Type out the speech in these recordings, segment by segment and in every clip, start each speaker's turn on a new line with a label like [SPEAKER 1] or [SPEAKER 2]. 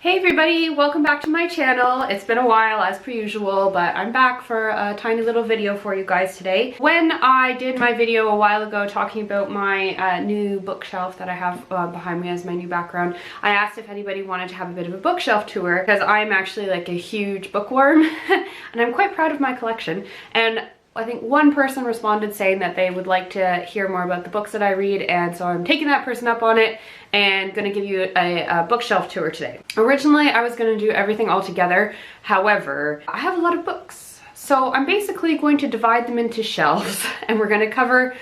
[SPEAKER 1] Hey everybody, welcome back to my channel. It's been a while as per usual, but I'm back for a tiny little video for you guys today. When I did my video a while ago talking about my new bookshelf that I have behind me as my new background, I asked if anybody wanted to have a bit of a bookshelf tour because I'm actually like a huge bookworm and I'm quite proud of my collection. And I think one person responded saying that they would like to hear more about the books that I read, and so I'm taking that person up on it and gonna give you a bookshelf tour today. Originally, I was gonna do everything all together. However, I have a lot of books. So I'm basically going to divide them into shelves and we're gonna cover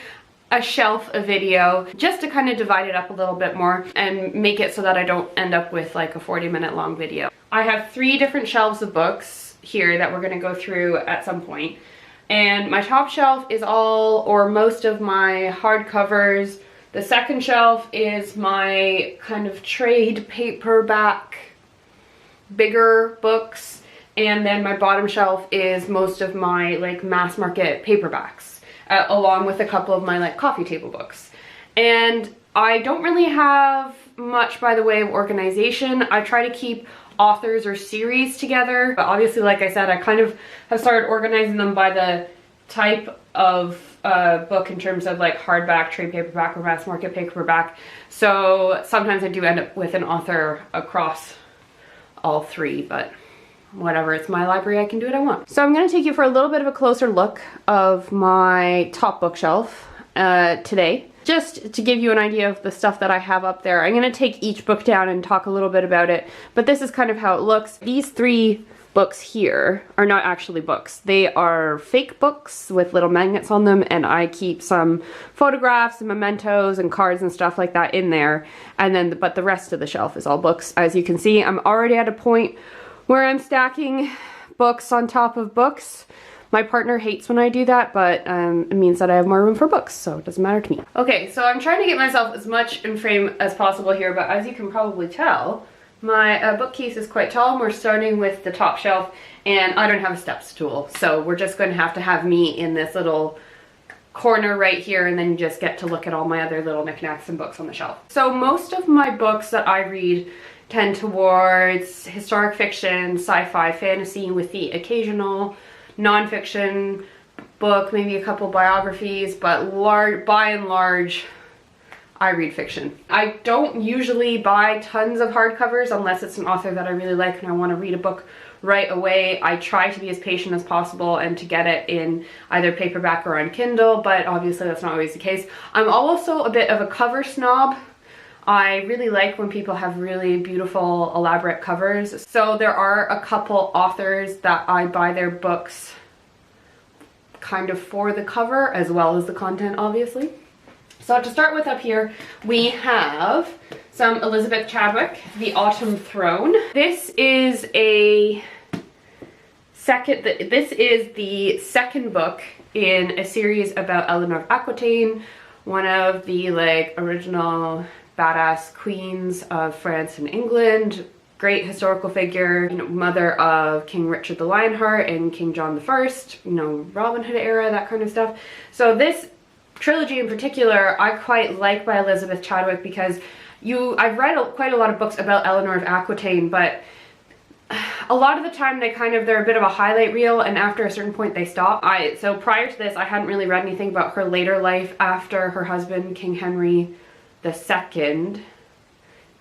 [SPEAKER 1] a shelf a video just to kind of divide it up a little bit more and make it so that I don't end up with like a 40-minute long video. I have 3 different shelves of books here that we're gonna go through at some point. And my top shelf is all or most of my hardcovers. The second shelf is my kind of trade paperback, bigger books. And then my bottom shelf is most of my like mass market paperbacks, along with a couple of my like coffee table books. And I don't really have much by the way of organization. I try to keep authors or series together, but obviously, like I said, I kind of have started organizing them by the type of book in terms of like hardback, trade paperback, or mass market paperback. So sometimes I do end up with an author across all 3, but whatever, it's my library, I can do what I want. So I'm going to take you for a little bit of a closer look of my top bookshelf today. Just to give you an idea of the stuff that I have up there. I'm going to take each book down and talk a little bit about it, but this is kind of how it looks. These 3 books here are not actually books. They are fake books with little magnets on them, and I keep some photographs and mementos and cards and stuff like that in there. And then, but the rest of the shelf is all books. As you can see, I'm already at a point where I'm stacking books on top of books. My partner hates when I do that, but it means that I have more room for books, so it doesn't matter to me. Okay, so I'm trying to get myself as much in frame as possible here, but as you can probably tell, my bookcase is quite tall. We're starting with the top shelf, and I don't have a step stool, so we're just going to have me in this little corner right here, and then you just get to look at all my other little knickknacks and books on the shelf. So most of my books that I read tend towards historic fiction, sci-fi, fantasy, with the occasional non-fiction book, maybe a couple biographies, but by and large, I read fiction. I don't usually buy tons of hardcovers unless it's an author that I really like and I want to read a book right away. I try to be as patient as possible and to get it in either paperback or on Kindle, but obviously that's not always the case. I'm also a bit of a cover snob. I really like when people have really beautiful, elaborate covers. So there are a couple authors that I buy their books kind of for the cover as well as the content, obviously. So to start with up here, we have some Elizabeth Chadwick, The Autumn Throne. This is the second book in a series about Eleanor of Aquitaine, one of the like original badass queens of France and England, great historical figure, you know, mother of King Richard the Lionheart and King John I, you know, Robin Hood era, that kind of stuff. So this trilogy in particular, I quite like by Elizabeth Chadwick because I've read quite a lot of books about Eleanor of Aquitaine, but a lot of the time they're a bit of a highlight reel, and after a certain point they stop. So prior to this, I hadn't really read anything about her later life after her husband, King Henry II,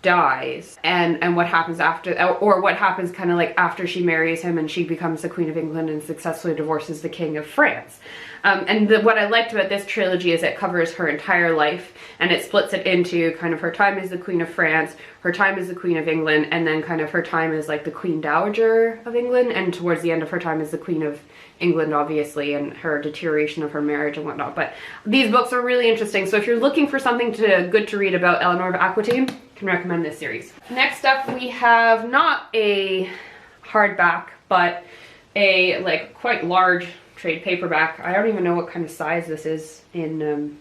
[SPEAKER 1] dies, and what happens after, or what happens kind of like after she marries him and she becomes the Queen of England and successfully divorces the King of France. What I liked about this trilogy is it covers her entire life, and it splits it into kind of her time as the Queen of France, her time as the Queen of England, and then kind of her time as like the Queen Dowager of England, and towards the end of her time as the Queen of England, obviously, and her deterioration of her marriage and whatnot. But these books are really interesting, so if you're looking for something good to read about Eleanor of Aquitaine, I can recommend this series. Next up, we have not a hardback, but a like quite large trade paperback. I don't even know what kind of size this is in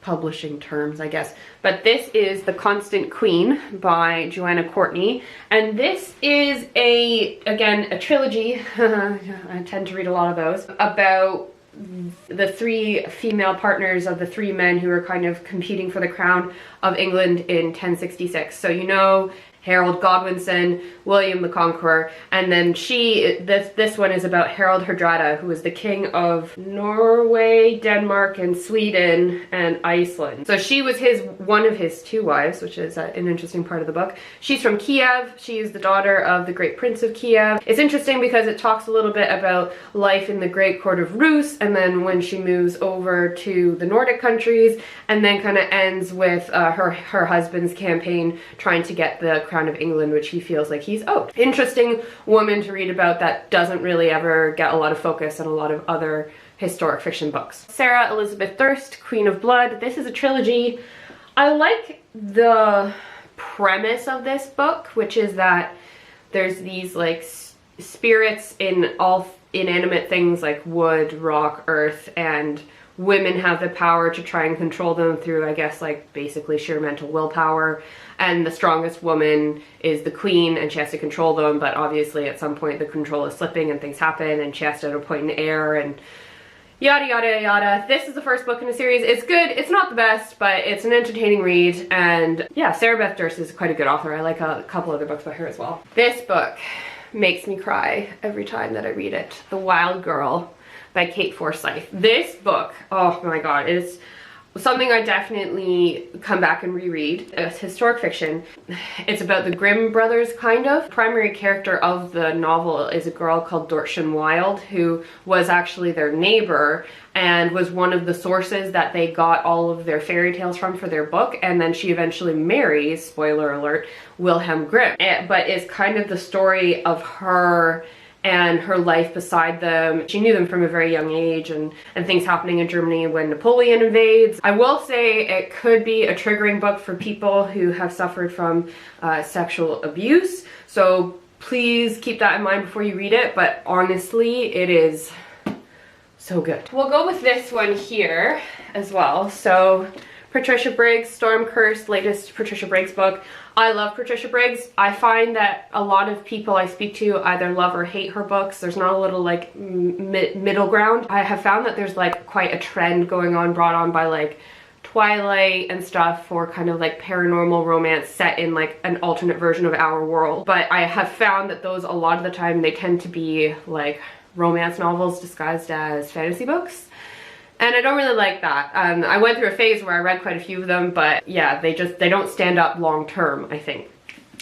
[SPEAKER 1] publishing terms, I guess. But this is The Constant Queen by Joanna Courtney. And this is again, a trilogy, I tend to read a lot of those, about the 3 female partners of the 3 men who are kind of competing for the crown of England in 1066. So you know Harold Godwinson, William the Conqueror, and then this one is about Harald Hardrada, who was the king of Norway, Denmark, and Sweden, and Iceland. So she was one of his 2 wives, which is an interesting part of the book. She's from Kiev. She is the daughter of the great prince of Kiev. It's interesting because it talks a little bit about life in the great court of Rus, and then when she moves over to the Nordic countries, and then kind of ends with her husband's campaign trying to get the crown of England, which he feels like he's owed. Interesting woman to read about that doesn't really ever get a lot of focus in a lot of other historic fiction books. Sarah Elizabeth Durst, Queen of Blood. This is a trilogy. I like the premise of this book, which is that there's these like spirits in all inanimate things like wood, rock, earth, and women have the power to try and control them through, I guess, like basically sheer mental willpower. And the strongest woman is the queen, and she has to control them, but obviously at some point the control is slipping and things happen, and she has to point in the air, and yada yada yada. This is the first book in a series. It's good. It's not the best, but it's an entertaining read. And yeah, Sarah Beth Durst is quite a good author. I like a couple other books by her as well. This book makes me cry every time that I read it. The Wild Girl by Kate Forsyth. This book, oh my god, it is something I definitely come back and reread. It's historic fiction. It's about the Grimm brothers, kind of. The primary character of the novel is a girl called Dortchen Wild, who was actually their neighbor and was one of the sources that they got all of their fairy tales from for their book. And then she eventually marries, spoiler alert, Wilhelm Grimm. But it's kind of the story of her and her life beside them. She knew them from a very young age, and things happening in Germany when Napoleon invades. I will say it could be a triggering book for people who have suffered from sexual abuse, so please keep that in mind before you read it, but honestly, it is so good. We'll go with this one here as well. So Patricia Briggs, Storm Curse, latest Patricia Briggs book. I love Patricia Briggs. I find that a lot of people I speak to either love or hate her books. There's not a little like middle ground. I have found that there's like quite a trend going on, brought on by like Twilight and stuff, for kind of like paranormal romance set in like an alternate version of our world. But I have found that those, a lot of the time, they tend to be like romance novels disguised as fantasy books. And I don't really like that. I went through a phase where I read quite a few of them, but yeah, they don't stand up long term, I think.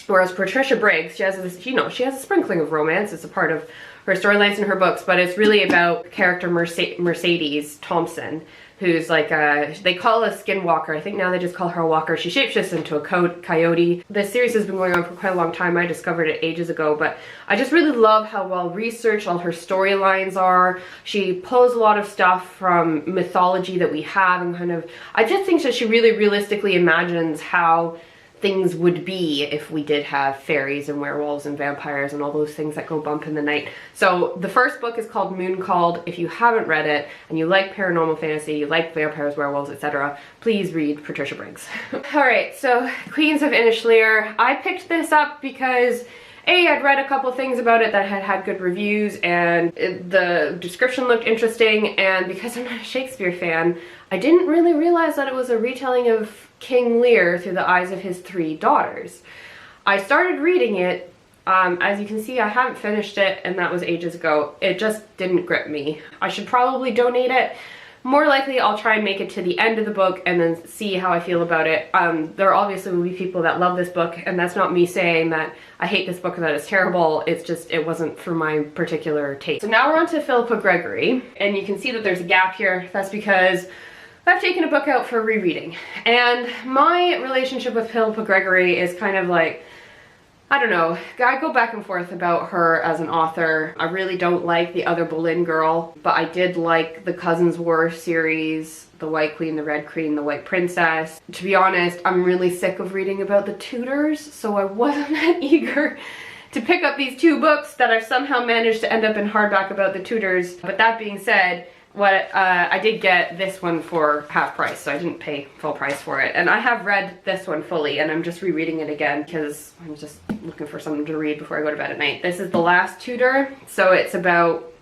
[SPEAKER 1] Whereas Patricia Briggs, she has this, you know, she has a sprinkling of romance. It's a part of her storylines in her books, but it's really about character Mercedes Thompson, who's like they call her a skinwalker. I think now they just call her a walker. She shapeshifts into a coyote. This series has been going on for quite a long time. I discovered it ages ago, but I just really love how well researched all her storylines are. She pulls a lot of stuff from mythology that we have, and kind of, I just think that she really realistically imagines how things would be if we did have fairies and werewolves and vampires and all those things that go bump in the night. So the first book is called Moon Called. If you haven't read it and you like paranormal fantasy, you like vampires, werewolves, etc., please read Patricia Briggs. Alright, so Queens of Inishlir. I picked this up because I'd read a couple things about it that had good reviews, and the description looked interesting, and because I'm not a Shakespeare fan, I didn't really realize that it was a retelling of King Lear through the eyes of his 3 daughters. I started reading it. As you can see, I haven't finished it, and that was ages ago. It just didn't grip me. I should probably donate it. More likely, I'll try and make it to the end of the book and then see how I feel about it. There obviously will be people that love this book, and that's not me saying that I hate this book or that it's terrible. It's just, it wasn't for my particular taste. So now we're on to Philippa Gregory, and you can see that there's a gap here. That's because I've taken a book out for rereading. And my relationship with Philippa Gregory is kind of like, I don't know, I go back and forth about her as an author. I really don't like the other Boleyn girl, but I did like the Cousins War series, The White Queen, The Red Queen, The White Princess. To be honest, I'm really sick of reading about the Tudors, so I wasn't that eager to pick up these 2 books that I've somehow managed to end up in hardback about the Tudors. But that being said, I did get this one for half price, so I didn't pay full price for it. And I have read this one fully, and I'm just rereading it again because I'm just looking for something to read before I go to bed at night. This is The Last Tudor, so it's about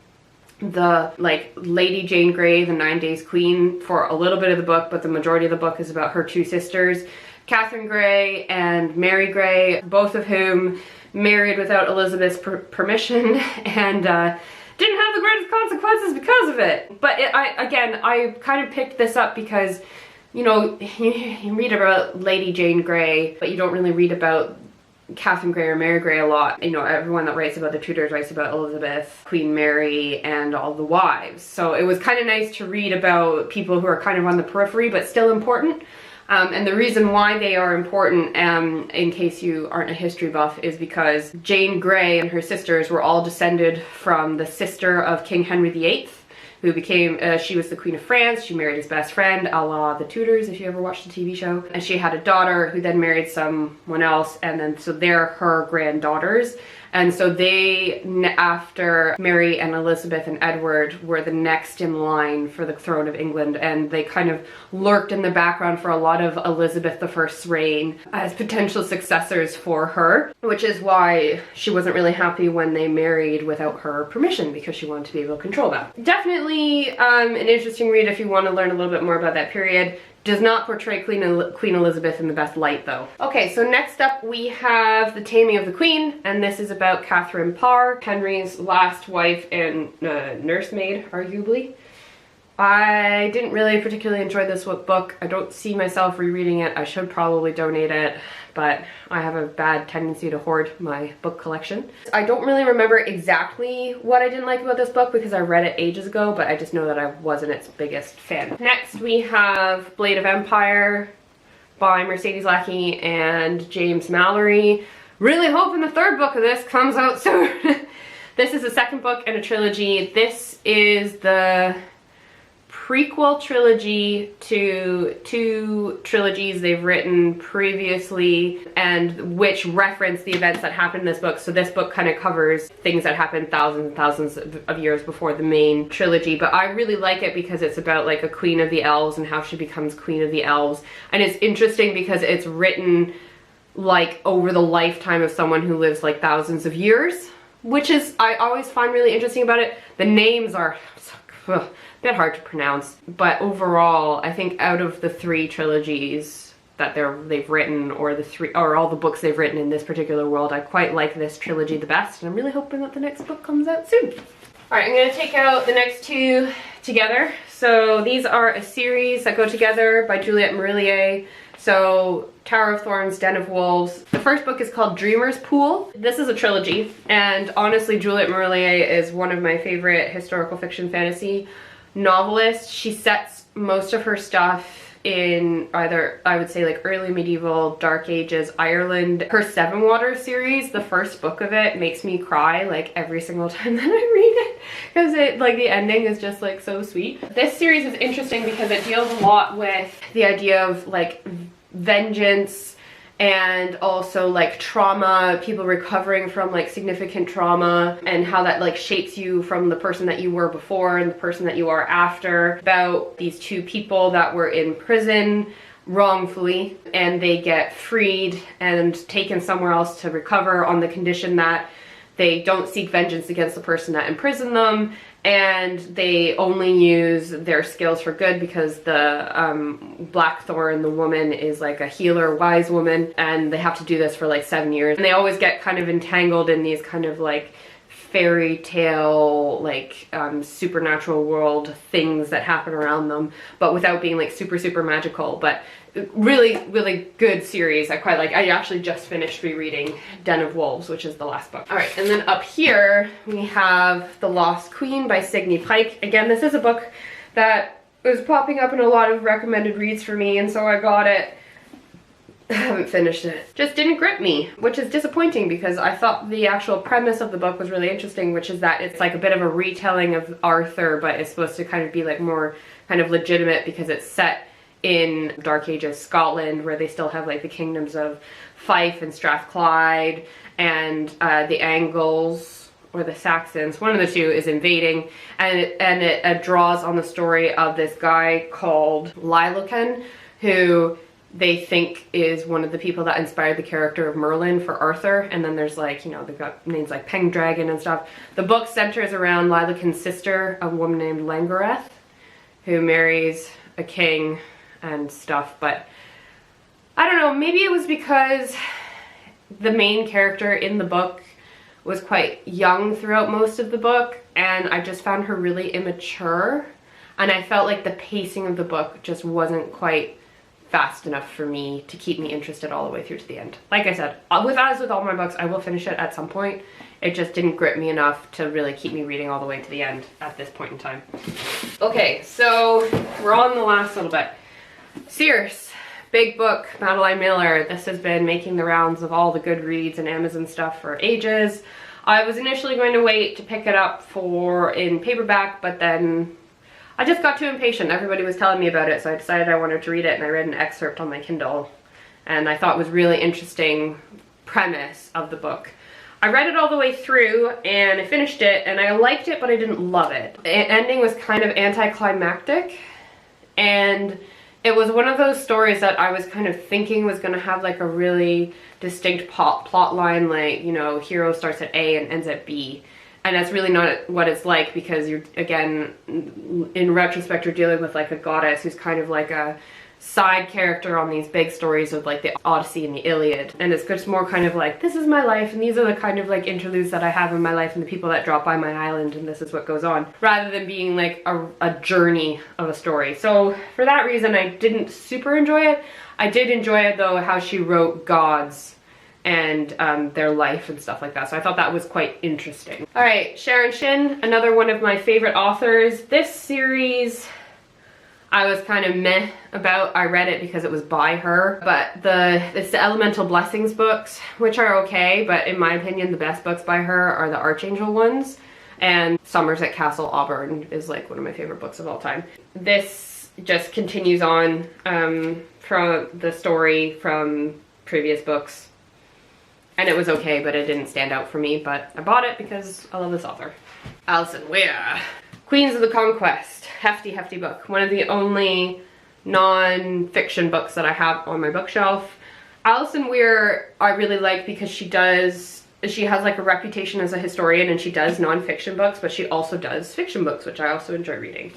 [SPEAKER 1] the, like, Lady Jane Grey, the 9 Days Queen, for a little bit of the book, but the majority of the book is about her 2 sisters Catherine Grey and Mary Grey, both of whom married without Elizabeth's permission and didn't have the greatest consequences because of it. But I kind of picked this up because, you know, you read about Lady Jane Grey, but you don't really read about Catherine Grey or Mary Grey a lot. You know, everyone that writes about the Tudors writes about Elizabeth, Queen Mary, and all the wives. So it was kind of nice to read about people who are kind of on the periphery but still important. And the reason why they are important, in case you aren't a history buff, is because Jane Grey and her sisters were all descended from the sister of King Henry VIII, who became, she was the Queen of France. She married his best friend, a la the Tudors, if you ever watched the TV show. And she had a daughter who then married someone else, and then so they're her granddaughters. And so they, after Mary and Elizabeth and Edward, were the next in line for the throne of England, and they kind of lurked in the background for a lot of Elizabeth I's reign as potential successors for her, which is why she wasn't really happy when they married without her permission, because she wanted to be able to control that. Definitely an interesting read if you want to learn a little bit more about that period. Does not portray Queen Elizabeth in the best light, though. Okay, so next up we have The Taming of the Queen, and this is about Catherine Parr, Henry's last wife and nursemaid, arguably. I didn't really particularly enjoy this book. I don't see myself rereading it. I should probably donate it, but I have a bad tendency to hoard my book collection. I don't really remember exactly what I didn't like about this book because I read it ages ago, but I just know that I wasn't its biggest fan. Next we have Blade of Empire by Mercedes Lackey and James Mallory. Really hoping the third book of this comes out soon. This is the second book in a trilogy. This is the prequel trilogy to two trilogies they've written previously, and which reference the events that happened in this book. So this book kind of covers things that happened thousands and thousands of years before the main trilogy, but I really like it because it's about like a queen of the elves and how she becomes queen of the elves. And it's interesting because it's written like over the lifetime of someone who lives like thousands of years, which is, I always find really interesting about it. The names are a bit hard to pronounce, but overall I think out of the three trilogies that they've written, or all the books they've written in this particular world, I quite like this trilogy the best, and I'm really hoping that the next book comes out soon. Alright, I'm going to take out the next two together. So these are a series that go together by Juliette Marillier. So Tower of Thorns, Den of Wolves. The first book is called Dreamer's Pool. This is a trilogy, and honestly Juliette Marillier is one of my favorite historical fiction fantasy novelists. She sets most of her stuff in either, I would say, like early medieval, Dark Ages Ireland. Her Seven Waters series, the first book of it makes me cry like every single time that I read it, because it, like, the ending is just like so sweet. This series is interesting because it deals a lot with the idea of like vengeance and also like trauma, people recovering from like significant trauma, and how that like shapes you from the person that you were before and the person that you are after. About these two people that were in prison wrongfully, and they get freed and taken somewhere else to recover on the condition that they don't seek vengeance against the person that imprisoned them, and they only use their skills for good, because the Blackthorn, the woman, is like a healer, wise woman, and they have to do this for like 7 years. And they always get kind of entangled in these kind of like fairy tale, like supernatural world things that happen around them, but without being like super magical. But really good series. I quite like. I actually just finished rereading Den of Wolves, which is the last book. All right, and then up here we have The Lost Queen by Signe Pike. Again, this is a book that was popping up in a lot of recommended reads for me, and so I got it. I haven't finished it. Just didn't grip me, which is disappointing because I thought the actual premise of the book was really interesting, which is that it's like a bit of a retelling of Arthur, but it's supposed to kind of be like more kind of legitimate because it's set in Dark Ages Scotland, where they still have like the kingdoms of Fife and Strathclyde, and the Angles or the Saxons, one of the two, is invading, and it draws on the story of this guy called Lailochen, who they think is one of the people that inspired the character of Merlin for Arthur. And then there's like, you know, they've got names like Pendragon and stuff. The book centers around Lailochen's sister, a woman named Langoreth, who marries a king and stuff. But I don't know, maybe it was because the main character in the book was quite young throughout most of the book, and I just found her really immature, and I felt like the pacing of the book just wasn't quite fast enough for me to keep me interested all the way through to the end. Like I said, as with all my books, I will finish it at some point. It just didn't grip me enough to really keep me reading all the way to the end at this point in time. Okay, so we're on the last little bit. Circe. Big book, Madeline Miller. This has been making the rounds of all the Goodreads and Amazon stuff for ages. I was initially going to wait to pick it up in paperback, but then I just got too impatient. Everybody was telling me about it, so I decided I wanted to read it, and I read an excerpt on my Kindle, and I thought it was really interesting premise of the book. I read it all the way through, and I finished it, and I liked it, but I didn't love it. The ending was kind of anticlimactic, and it was one of those stories that I was kind of thinking was going to have like a really distinct plot line, like, you know, hero starts at A and ends at B. And that's really not what it's like, because you're, again, in retrospect, you're dealing with like a goddess who's kind of like a side character on these big stories of like the Odyssey and the Iliad. And it's just more kind of like, this is my life, and these are the kind of like interludes that I have in my life and the people that drop by my island, and this is what goes on, rather than being like a journey of a story. So for that reason, I didn't super enjoy it. I did enjoy it though, how she wrote gods and their life and stuff like that. So I thought that was quite interesting. All right, Sharon Shin, another one of my favorite authors. This series I was kind of meh about. I read it because it was by her, but it's the Elemental Blessings books, which are okay, but in my opinion, the best books by her are the Archangel ones, and Summers at Castle Auburn is like one of my favorite books of all time. This just continues on from the story from previous books, and it was okay, but it didn't stand out for me, but I bought it because I love this author. Alison Weir. Queens of the Conquest. Hefty book. One of the only non-fiction books that I have on my bookshelf. Alison Weir I really like because she has like a reputation as a historian, and she does non-fiction books, but she also does fiction books, which I also enjoy reading.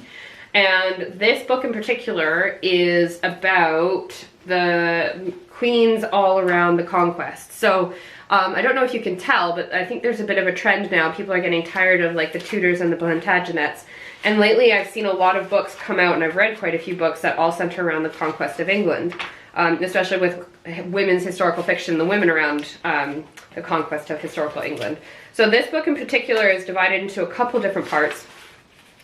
[SPEAKER 1] And this book in particular is about the queens all around the conquest. So I don't know if you can tell, but I think there's a bit of a trend now. People are getting tired of like the Tudors and the Plantagenets. And lately I've seen a lot of books come out, and I've read quite a few books that all center around the conquest of England, especially with women's historical fiction, the women around the conquest of historical England. So this book in particular is divided into a couple different parts,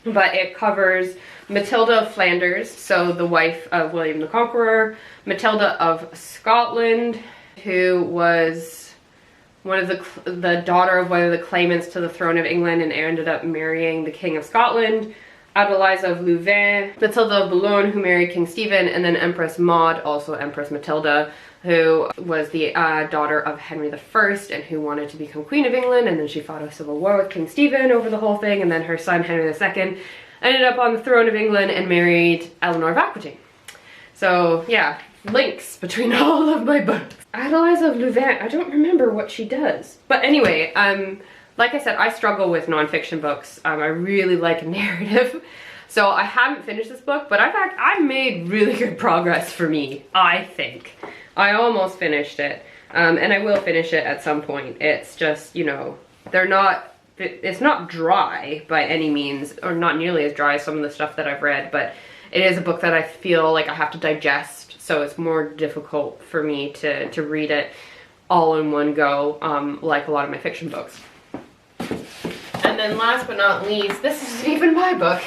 [SPEAKER 1] but it covers Matilda of Flanders, so the wife of William the Conqueror, Matilda of Scotland, who was one of the daughter of one of the claimants to the throne of England and ended up marrying the King of Scotland, Adeliza of Louvain, Matilda of Boulogne, who married King Stephen, and then Empress Maud, also Empress Matilda, who was the daughter of Henry I and who wanted to become Queen of England, and then she fought a civil war with King Stephen over the whole thing, and then her son Henry II ended up on the throne of England and married Eleanor of Aquitaine. So yeah, links between all of my books. Adeliza of Louvain, I don't remember what she does. But anyway, like I said, I struggle with nonfiction books. I really like a narrative. So I haven't finished this book, but I've made really good progress for me, I think. I almost finished it, and I will finish it at some point. It's just, you know, it's not dry by any means, or not nearly as dry as some of the stuff that I've read, but it is a book that I feel like I have to digest, so it's more difficult for me to read it all in one go, like a lot of my fiction books. And then last but not least, this isn't even my book.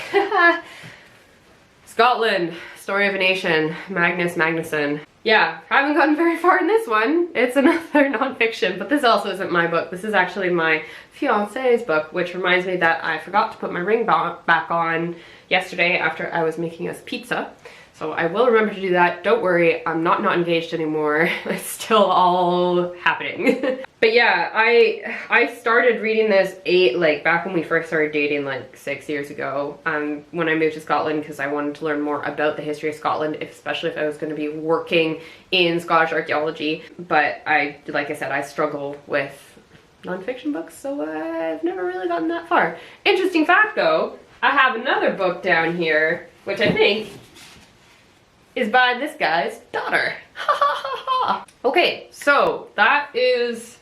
[SPEAKER 1] Scotland, Story of a Nation, Magnus Magnusson. Yeah, I haven't gotten very far in this one. It's another nonfiction, but this also isn't my book. This is actually my fiance's book, which reminds me that I forgot to put my ring back on yesterday after I was making us pizza. So I will remember to do that. Don't worry, I'm not engaged anymore. It's still all happening. But yeah, I started reading this back when we first started dating, like 6 years ago, when I moved to Scotland, because I wanted to learn more about the history of Scotland, especially if I was going to be working in Scottish archaeology. But like I said, I struggle with nonfiction books, so I've never really gotten that far. Interesting fact though, I have another book down here, which I think is by this guy's daughter. Ha ha ha Okay, so that is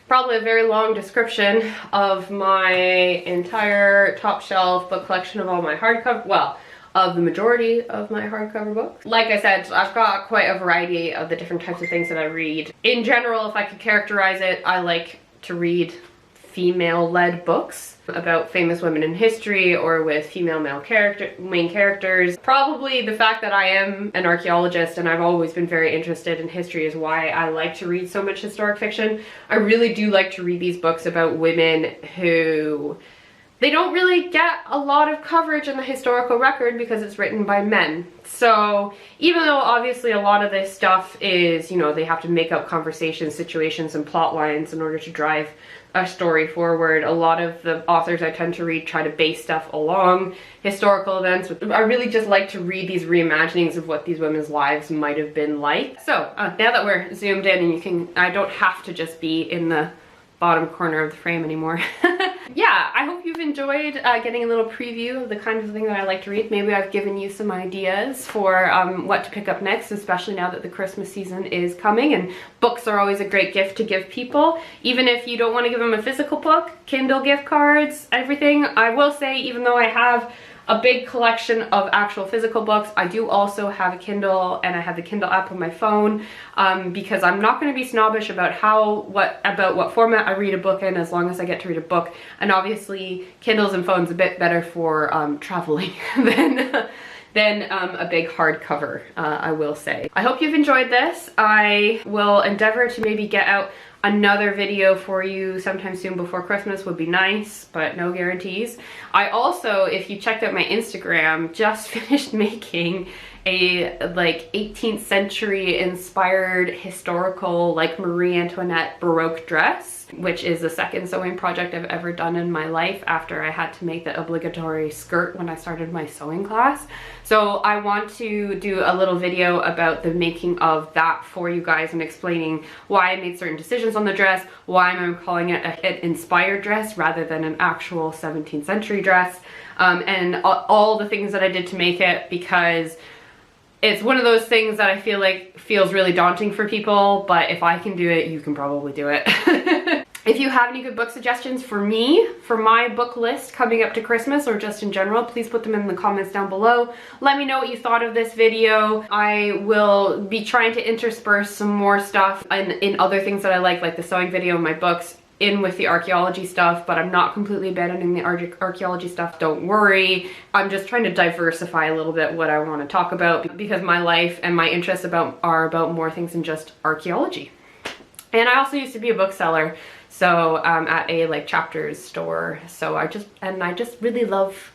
[SPEAKER 1] probably a very long description of my entire top shelf book collection of all my hardcover, well, of the majority of my hardcover books. Like I said, I've got quite a variety of the different types of things that I read. In general, if I could characterize it, I like to read female-led books about famous women in history or with female main characters. Probably the fact that I am an archaeologist and I've always been very interested in history is why I like to read so much historic fiction. I really do like to read these books about women who they don't really get a lot of coverage in the historical record because it's written by men. So even though obviously a lot of this stuff is, you know, they have to make up conversations, situations, and plot lines in order to drive a story forward, a lot of the authors I tend to read try to base stuff along historical events. I really just like to read these reimaginings of what these women's lives might have been like. So now that we're zoomed in and I don't have to just be in the bottom corner of the frame anymore. Yeah, I hope you've enjoyed getting a little preview of the kind of thing that I like to read. Maybe I've given you some ideas for what to pick up next, especially now that the Christmas season is coming and books are always a great gift to give people. Even if you don't want to give them a physical book, Kindle gift cards, everything. I will say, even though I have a big collection of actual physical books, I do also have a Kindle, and I have the Kindle app on my phone because I'm not going to be snobbish about what format I read a book in, as long as I get to read a book. And obviously Kindles and phones a bit better for traveling than a big hardcover, I will say. I hope you've enjoyed this. I will endeavor to maybe get out another video for you sometime soon before Christmas. Would be nice, but no guarantees. I also, if you checked out my Instagram, just finished making a like 18th century inspired historical like Marie Antoinette Baroque dress, which is the second sewing project I've ever done in my life after I had to make the obligatory skirt when I started my sewing class. So I want to do a little video about the making of that for you guys and explaining why I made certain decisions on the dress, why I'm calling it an inspired dress rather than an actual 17th century dress, and all the things that I did to make it, because it's one of those things that I feel like feels really daunting for people, but if I can do it, you can probably do it. If you have any good book suggestions for me, for my book list coming up to Christmas, or just in general, please put them in the comments down below. Let me know what you thought of this video. I will be trying to intersperse some more stuff in other things that I like the sewing video and my books, in with the archaeology stuff, but I'm not completely abandoning the archaeology stuff, don't worry. I'm just trying to diversify a little bit what I want to talk about, because my life and my interests are about more things than just archaeology. And I also used to be a bookseller, so at a like Chapters store, so I just really love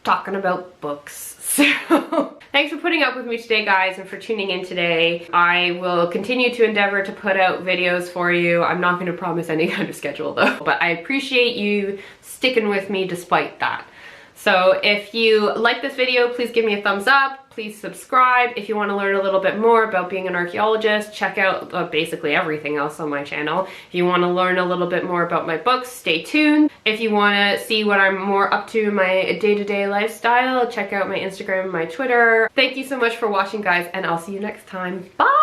[SPEAKER 1] talking about books. So thanks for putting up with me today, guys, and for tuning in today. I will continue to endeavor to put out videos for you. I'm not going to promise any kind of schedule though, but I appreciate you sticking with me despite that. So if you like this video, please give me a thumbs up. Please subscribe. If you want to learn a little bit more about being an archaeologist, check out basically everything else on my channel. If you want to learn a little bit more about my books, stay tuned. If you want to see what I'm more up to in my day-to-day lifestyle, check out my Instagram and my Twitter. Thank you so much for watching, guys, and I'll see you next time. Bye!